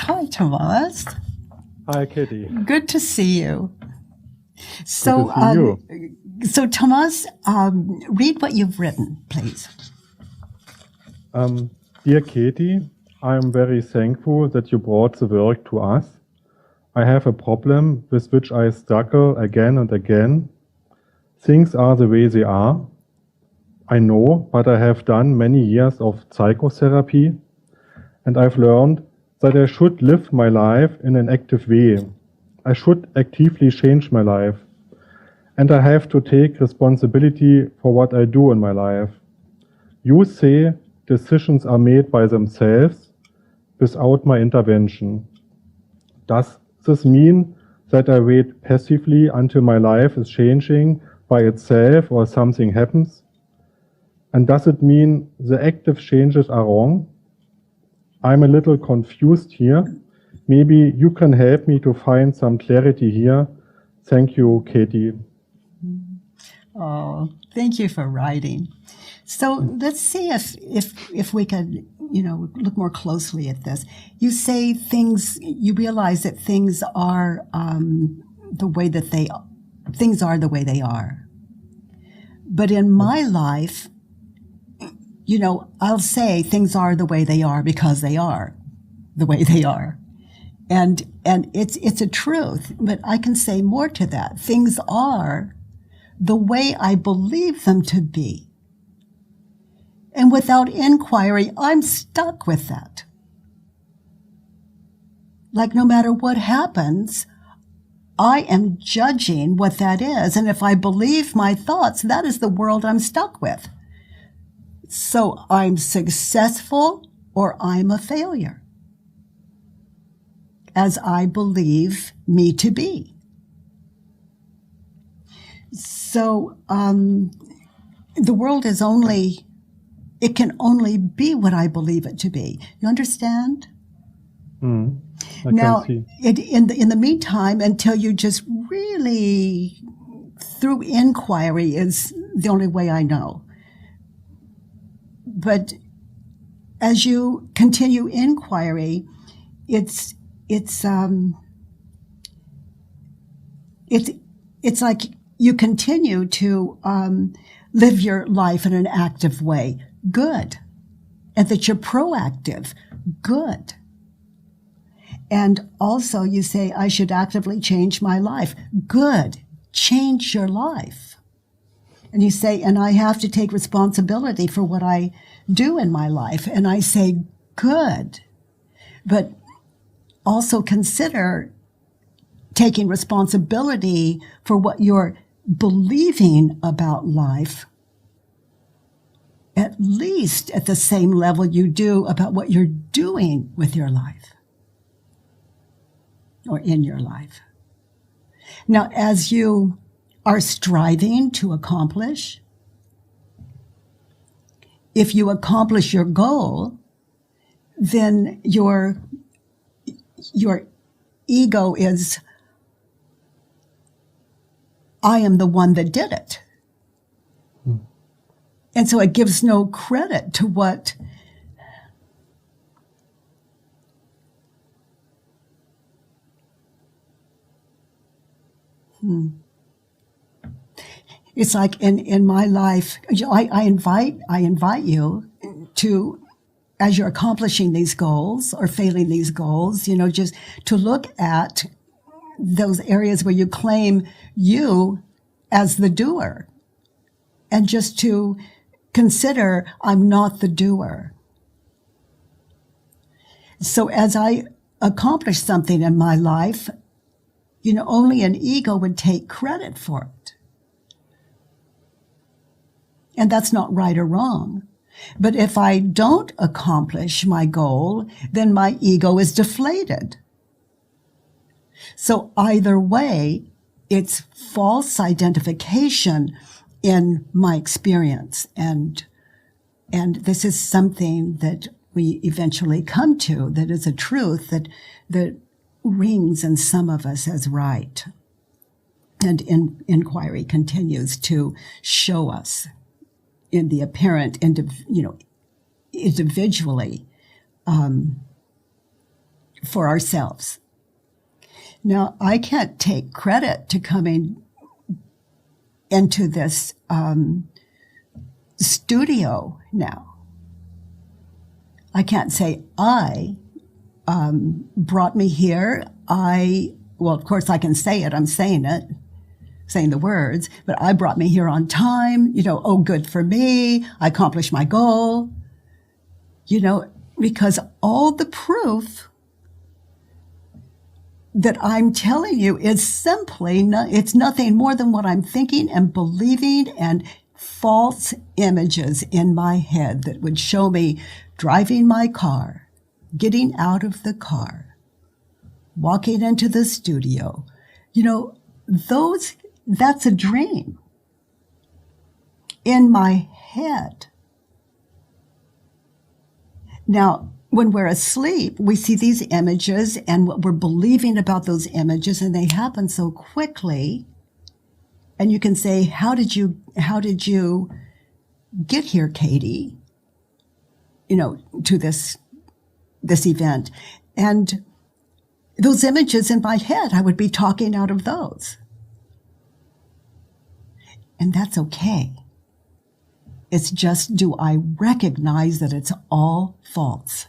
Hi, Thomas. Hi, Katie. Good to see you. So, Good to see you. So Thomas, read what you've written, please. Dear Katie, I am very thankful that you brought the work to us. I have a problem with which I struggle again and again. Things are the way they are. I know, but I have done many years of psychotherapy, and I've learned that I should live my life in an active way. I should actively change my life, and I have to take responsibility for what I do in my life. You say decisions are made by themselves without my intervention. Does this mean that I wait passively until my life is changing by itself or something happens? And does it mean the active changes are wrong? I'm a little confused here. Maybe you can help me to find some clarity here. Thank you, Katie. Oh, thank you for writing. So let's see if we could, look more closely at this. You say you realize that things are the way they are. But in my life, I'll say things are the way they are because they are the way they are. And it's a truth, but I can say more to that. Things are the way I believe them to be. And without inquiry, I'm stuck with that. Like no matter what happens, I am judging what that is. And if I believe my thoughts, that is the world I'm stuck with. So I'm successful or I'm a failure, as I believe me to be. So the world is it can only be what I believe it to be. You understand? Now, in the meantime, until you just really, through inquiry is the only way I know. But as you continue inquiry, it's like you continue to live your life in an active way. Good. And that you're proactive. Good. And also you say, I should actively change my life. Good. Change your life. And you say, and I have to take responsibility for what I do in my life. And I say, good. But also consider taking responsibility for what you're believing about life, at least at the same level you do about what you're doing with your life or in your life. Now, as you are striving to accomplish, if you accomplish your goal, then your ego is, I am the one that did it. And so it gives no credit to what It's like in my life, I invite you to, as you're accomplishing these goals or failing these goals, just to look at those areas where you claim you as the doer, and just to consider, I'm not the doer. So as I accomplish something in my life, only an ego would take credit for it. And that's not right or wrong. But if I don't accomplish my goal, then my ego is deflated. So either way, it's false identification in my experience. And this is something that we eventually come to, that is a truth that rings in some of us as right. And inquiry continues to show us in the apparent, individually, for ourselves. Now, I can't take credit to coming into this studio now. I can't say I brought me here. Well, of course I can say it. I'm saying the words, but I brought me here on time. Oh, good for me. I accomplished my goal. Because all the proof that I'm telling you is simply, it's nothing more than what I'm thinking and believing and false images in my head that would show me driving my car, getting out of the car, walking into the studio. That's a dream in my head. Now, when we're asleep, we see these images and what we're believing about those images, and they happen so quickly. And you can say, how did you get here, Katie? To this event. And those images in my head, I would be talking out of those. And that's okay. It's just, do I recognize that it's all false?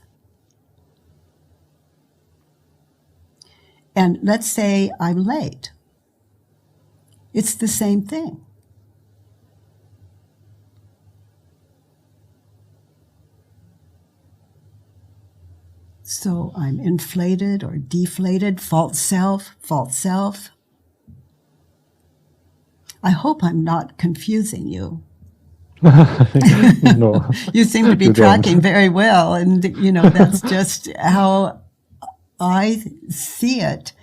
And let's say I'm late. It's the same thing. So I'm inflated or deflated, false self. I hope I'm not confusing you. No. You seem to be tracking very well, and that's just how I see it.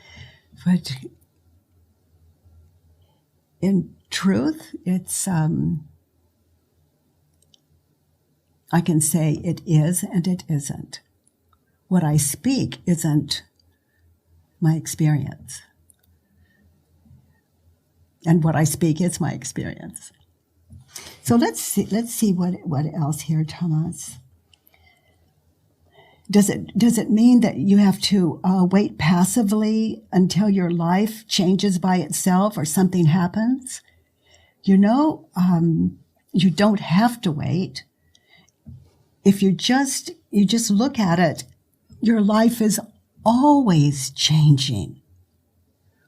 But in truth, it's I can say it is and it isn't. What I speak isn't my experience. And what I speak is my experience. So let's see what else here, Thomas. Does it mean that you have to wait passively until your life changes by itself or something happens? You don't have to wait. If you just look at it, your life is always changing,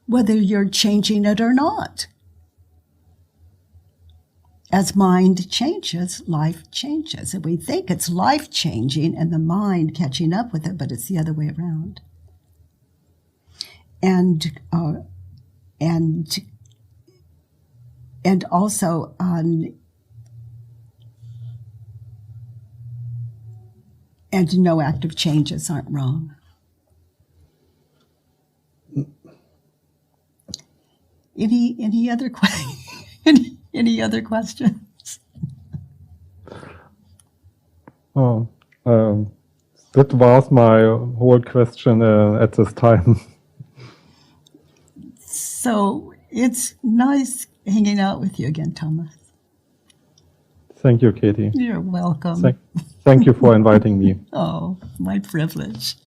whether you're changing it or not. As mind changes, life changes. And we think it's life changing and the mind catching up with it, but it's the other way around. And also and no active changes aren't wrong. Any other any other questions? That was my whole question at this time. So it's nice hanging out with you again, Thomas. Thank you, Katie. You're welcome. Thank you for inviting me. Oh, my privilege.